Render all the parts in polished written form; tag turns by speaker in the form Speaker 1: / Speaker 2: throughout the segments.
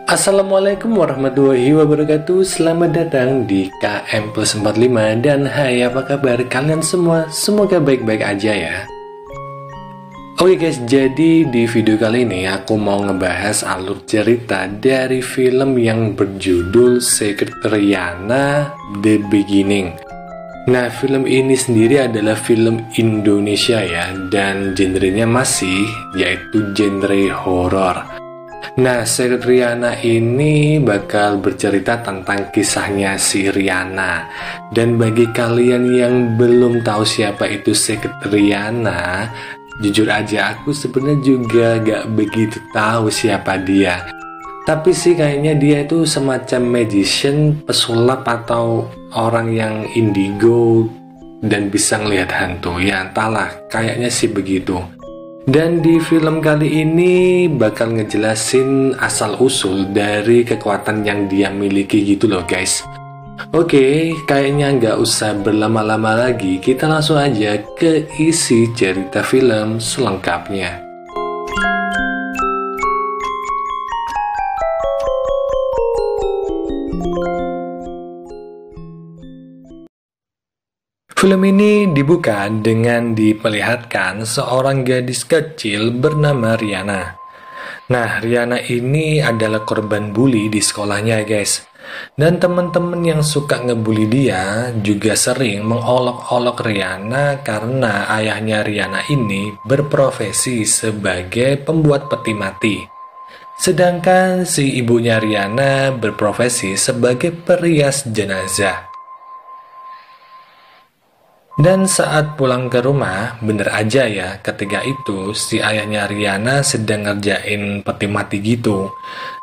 Speaker 1: Assalamualaikum warahmatullahi wabarakatuh. Selamat datang di KM Plus 45. Dan hai, apa kabar kalian semua? Semoga baik-baik aja ya. Oke guys, jadi di video kali ini aku mau ngebahas alur cerita dari film yang berjudul Secret Rihanna The Beginning. Nah, film ini sendiri adalah film Indonesia ya, dan genrenya masih yaitu genre horor. Nah, Secret Rihanna ini bakal bercerita tentang kisahnya si Rihanna. Dan bagi kalian yang belum tahu siapa itu Secret Rihanna, jujur aja aku sebenarnya juga gak begitu tahu siapa dia. Tapi sih kayaknya dia itu semacam magician, pesulap atau orang yang indigo dan bisa ngelihat hantu. Ya entahlah, kayaknya sih begitu. Dan di film kali ini bakal ngejelasin asal-usul dari kekuatan yang dia miliki gitu loh guys. Oke, kayaknya nggak usah berlama-lama lagi, kita langsung aja ke isi cerita film selengkapnya. Film ini dibuka dengan diperlihatkan seorang gadis kecil bernama Rihanna. Nah, Rihanna ini adalah korban bully di sekolahnya guys. Dan teman-teman yang suka ngebully dia juga sering mengolok-olok Rihanna karena ayahnya Rihanna ini berprofesi sebagai pembuat peti mati. Sedangkan si ibunya Rihanna berprofesi sebagai perias jenazah. Dan saat pulang ke rumah, bener aja ya, ketika itu si ayahnya Rihanna sedang ngerjain peti mati gitu.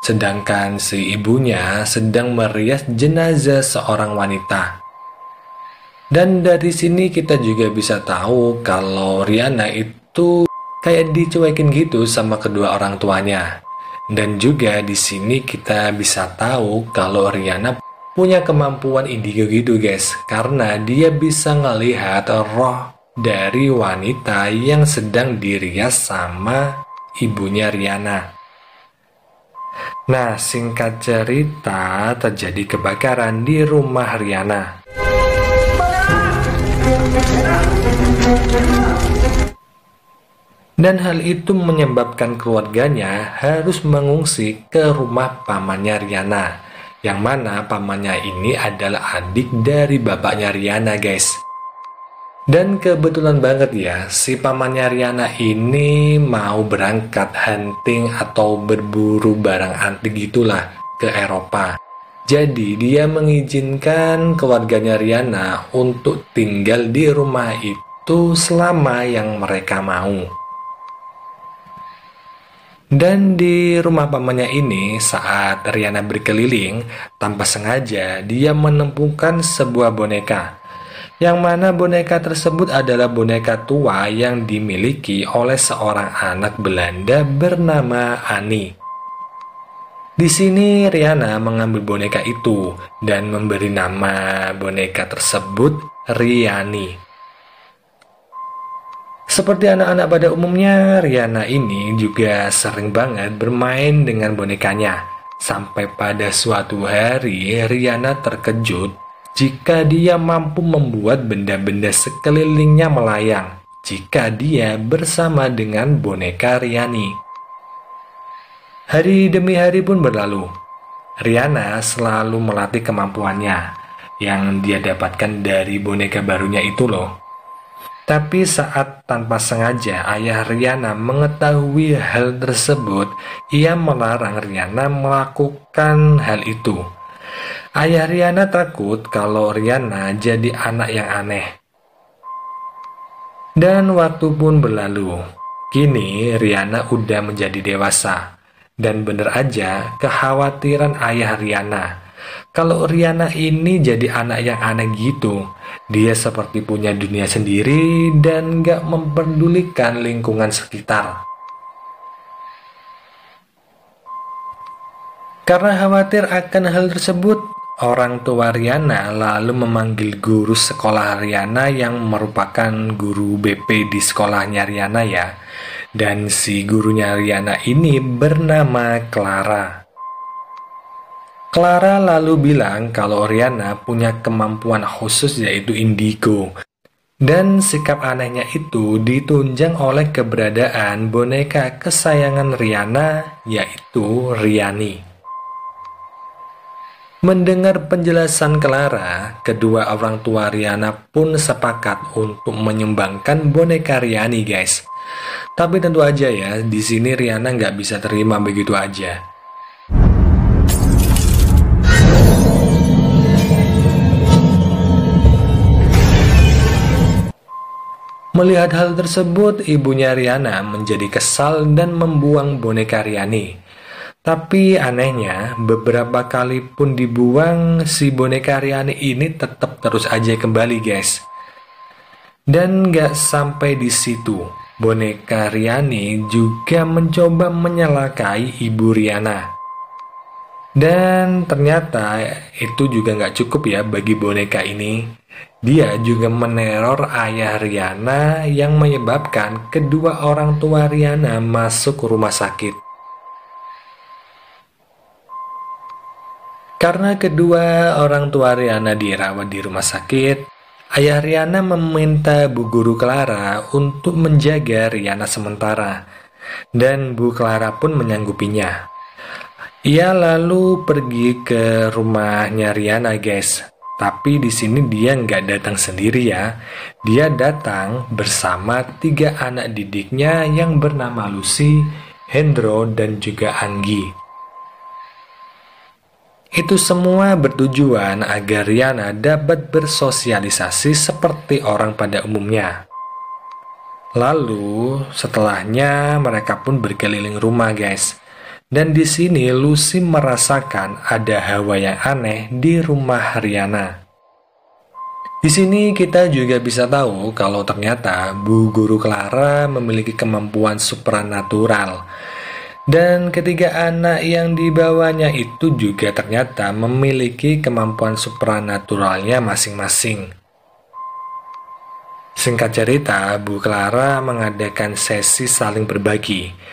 Speaker 1: Sedangkan si ibunya sedang merias jenazah seorang wanita. Dan dari sini kita juga bisa tahu kalau Rihanna itu kayak dicuekin gitu sama kedua orang tuanya. Dan juga di sini kita bisa tahu kalau Rihanna punya kemampuan indigo gitu guys, karena dia bisa ngelihat roh dari wanita yang sedang dirias sama ibunya Rihanna. Nah, singkat cerita, terjadi kebakaran di rumah Rihanna. Dan hal itu menyebabkan keluarganya harus mengungsi ke rumah pamannya Rihanna, yang mana pamannya ini adalah adik dari bapaknya Rihanna guys. Dan kebetulan banget ya, si pamannya Rihanna ini mau berangkat hunting atau berburu barang antik gitulah ke Eropa. Jadi dia mengizinkan keluarganya Rihanna untuk tinggal di rumah itu selama yang mereka mau. Dan di rumah pamannya ini, saat Rihanna berkeliling, tanpa sengaja dia menemukan sebuah boneka. Yang mana boneka tersebut adalah boneka tua yang dimiliki oleh seorang anak Belanda bernama Annie. Di sini Rihanna mengambil boneka itu dan memberi nama boneka tersebut Riani. Seperti anak-anak pada umumnya, Rihanna ini juga sering banget bermain dengan bonekanya. Sampai pada suatu hari, Rihanna terkejut jika dia mampu membuat benda-benda sekelilingnya melayang jika dia bersama dengan boneka Riani. Hari demi hari pun berlalu. Rihanna selalu melatih kemampuannya yang dia dapatkan dari boneka barunya itu loh. Tapi saat tanpa sengaja ayah Rihanna mengetahui hal tersebut, ia melarang Rihanna melakukan hal itu. Ayah Rihanna takut kalau Rihanna jadi anak yang aneh. Dan waktu pun berlalu. Kini Rihanna udah menjadi dewasa. Dan bener aja kekhawatiran ayah Rihanna kalau Rihanna ini jadi anak yang aneh gitu. Dia seperti punya dunia sendiri dan gak memperdulikan lingkungan sekitar. Karena khawatir akan hal tersebut, orang tua Rihanna lalu memanggil guru sekolah Rihanna yang merupakan guru BP di sekolahnya Rihanna ya. Dan si gurunya Rihanna ini bernama Clara. Clara lalu bilang kalau Rihanna punya kemampuan khusus yaitu indigo. Dan sikap anehnya itu ditunjang oleh keberadaan boneka kesayangan Rihanna, yaitu Riani. Mendengar penjelasan Clara, kedua orang tua Rihanna pun sepakat untuk menyumbangkan boneka Riani, guys. Tapi tentu aja ya, di sini Rihanna nggak bisa terima begitu aja. Melihat hal tersebut, ibunya Rihanna menjadi kesal dan membuang boneka Riani. Tapi anehnya, beberapa kali pun dibuang, si boneka Riani ini tetap terus aja kembali, guys. Dan gak sampai di situ, boneka Riani juga mencoba menyalakai ibu Rihanna. Dan ternyata itu juga gak cukup ya bagi boneka ini. Dia juga meneror ayah Rihanna yang menyebabkan kedua orang tua Rihanna masuk rumah sakit. Karena kedua orang tua Rihanna dirawat di rumah sakit, ayah Rihanna meminta Bu Guru Clara untuk menjaga Rihanna sementara. Dan Bu Clara pun menyanggupinya. Ia lalu pergi ke rumahnya Rihanna, guys. Tapi di sini dia nggak datang sendiri ya. Dia datang bersama 3 anak didiknya yang bernama Lucy, Hendro, dan juga Anggi. Itu semua bertujuan agar Rihanna dapat bersosialisasi seperti orang pada umumnya. Lalu setelahnya mereka pun berkeliling rumah, guys. Dan di sini Lucy merasakan ada hawa yang aneh di rumah Rihanna. Di sini kita juga bisa tahu kalau ternyata Bu Guru Clara memiliki kemampuan supranatural. Dan ketiga anak yang dibawanya itu juga ternyata memiliki kemampuan supranaturalnya masing-masing. Singkat cerita, Bu Clara mengadakan sesi saling berbagi.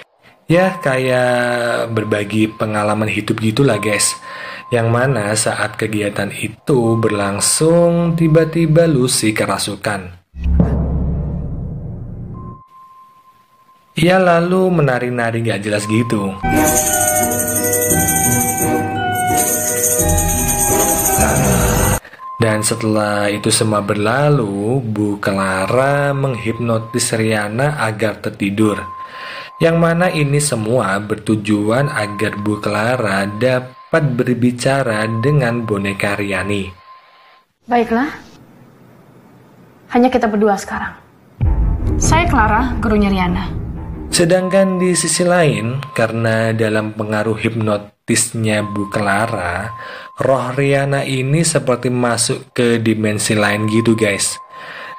Speaker 1: Ya, kayak berbagi pengalaman hidup gitulah, guys. Yang mana saat kegiatan itu berlangsung, tiba-tiba Lucy kerasukan. Ia lalu menari-nari gak jelas gitu. Dan setelah itu semua berlalu, Bu Clara menghipnotis Rihanna agar tertidur. Yang mana ini semua bertujuan agar Bu Clara dapat berbicara dengan boneka Riani.
Speaker 2: Baiklah, hanya kita berdua sekarang. Saya Clara, gurunya Rihanna.
Speaker 1: Sedangkan di sisi lain, karena dalam pengaruh hipnotisnya Bu Clara, roh Rihanna ini seperti masuk ke dimensi lain gitu, guys.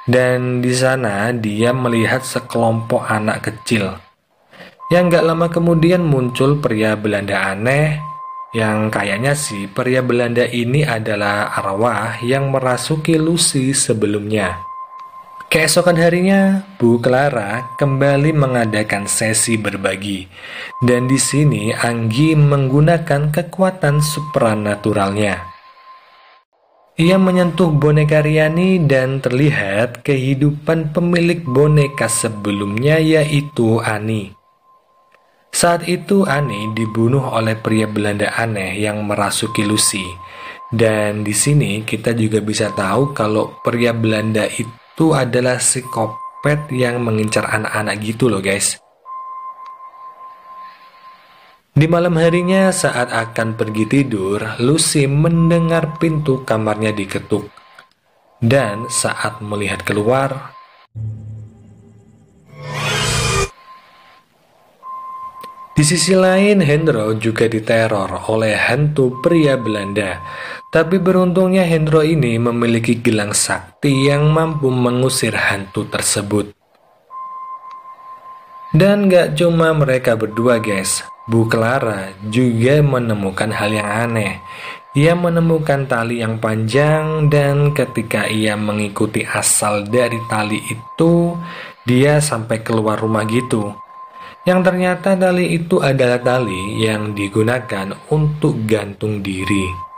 Speaker 1: Dan di sana dia melihat sekelompok anak kecil. Yang gak lama kemudian muncul pria Belanda aneh, yang kayaknya sih pria Belanda ini adalah arwah yang merasuki Lucy sebelumnya. Keesokan harinya, Bu Clara kembali mengadakan sesi berbagi. Dan di sini Anggi menggunakan kekuatan supranaturalnya. Ia menyentuh boneka Riani dan terlihat kehidupan pemilik boneka sebelumnya, yaitu Ani. Saat itu Ani dibunuh oleh pria Belanda aneh yang merasuki Lucy. Dan di sini kita juga bisa tahu kalau pria Belanda itu adalah psikopat yang mengincar anak-anak gitu loh, guys. Di malam harinya saat akan pergi tidur, Lucy mendengar pintu kamarnya diketuk. Dan saat melihat keluar, di sisi lain, Hendro juga diteror oleh hantu pria Belanda. Tapi beruntungnya Hendro ini memiliki gelang sakti yang mampu mengusir hantu tersebut. Dan gak cuma mereka berdua, guys. Bu Clara juga menemukan hal yang aneh. Ia menemukan tali yang panjang dan ketika ia mengikuti asal dari tali itu, dia sampai keluar rumah gitu. yang ternyata tali itu adalah tali yang digunakan untuk gantung diri.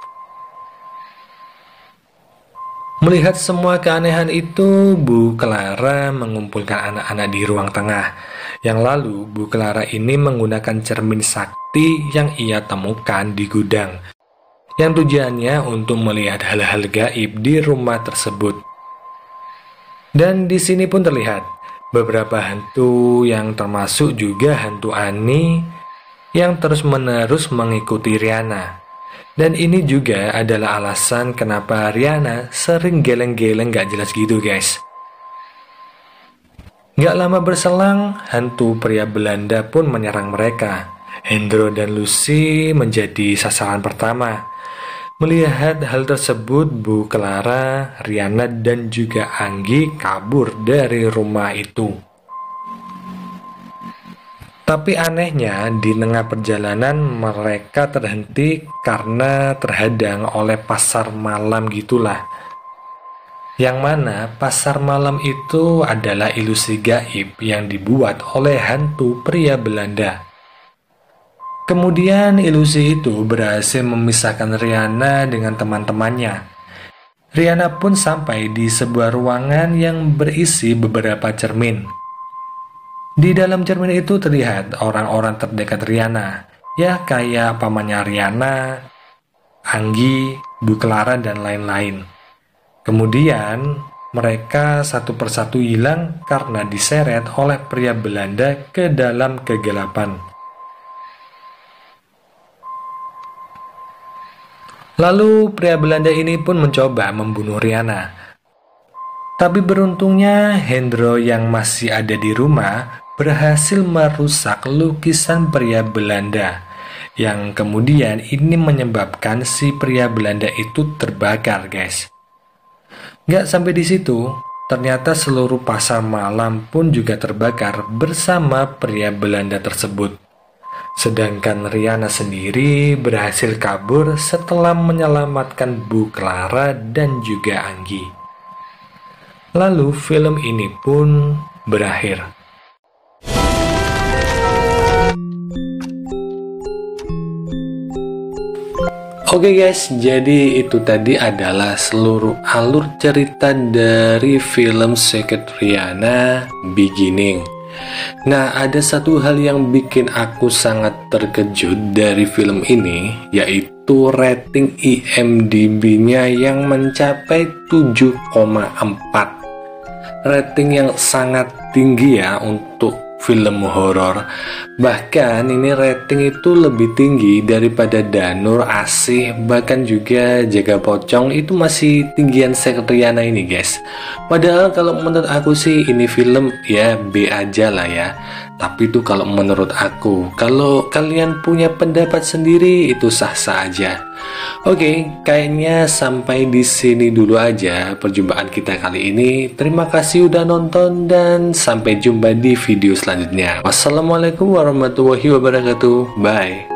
Speaker 1: Melihat semua keanehan itu, Bu Clara mengumpulkan anak-anak di ruang tengah. Yang lalu, Bu Clara ini menggunakan cermin sakti yang ia temukan di gudang, yang tujuannya untuk melihat hal-hal gaib di rumah tersebut. Dan di sini pun terlihat beberapa hantu yang termasuk juga hantu Ani yang terus-menerus mengikuti Riana. Dan ini juga adalah alasan kenapa Riana sering geleng-geleng gak jelas gitu guys. Gak lama berselang, hantu pria Belanda pun menyerang mereka. Hendro dan Lucy menjadi sasaran pertama. Melihat hal tersebut, Bu Clara, Riana, dan juga Anggi kabur dari rumah itu. Tapi anehnya, di tengah perjalanan mereka terhenti karena terhadang oleh pasar malam gitulah. Yang mana pasar malam itu adalah ilusi gaib yang dibuat oleh hantu pria Belanda. Kemudian ilusi itu berhasil memisahkan Riana dengan teman-temannya. Riana pun sampai di sebuah ruangan yang berisi beberapa cermin. Di dalam cermin itu terlihat orang-orang terdekat Riana, ya kayak pamannya Riana, Anggi, Bu Clara, dan lain-lain. Kemudian mereka satu persatu hilang karena diseret oleh pria Belanda ke dalam kegelapan. Lalu pria Belanda ini pun mencoba membunuh Riana. Tapi beruntungnya Hendro yang masih ada di rumah berhasil merusak lukisan pria Belanda, yang kemudian ini menyebabkan si pria Belanda itu terbakar guys. Gak sampai di situ, ternyata seluruh pasar malam pun juga terbakar bersama pria Belanda tersebut. Sedangkan Riana sendiri berhasil kabur setelah menyelamatkan Bu Clara dan juga Anggi. Lalu film ini pun berakhir. Oke guys, jadi itu tadi adalah seluruh alur cerita dari film Secret Riana Beginning. Nah, ada satu hal yang bikin aku sangat terkejut dari film ini, yaitu rating IMDb-nya yang mencapai 7,4. Rating yang sangat tinggi ya untuk film horor. Bahkan ini rating itu lebih tinggi daripada Danur, Asih, bahkan juga Jaga Pocong itu masih tinggian Secret Riana ini guys. Padahal kalau menurut aku sih ini film ya B aja lah ya. Tapi itu kalau menurut aku. Kalau kalian punya pendapat sendiri itu sah-sah aja. Oke, kayaknya sampai di sini dulu aja perjumpaan kita kali ini. Terima kasih udah nonton dan sampai jumpa di video selanjutnya. Wassalamualaikum warahmatullahi wabarakatuh. Bye.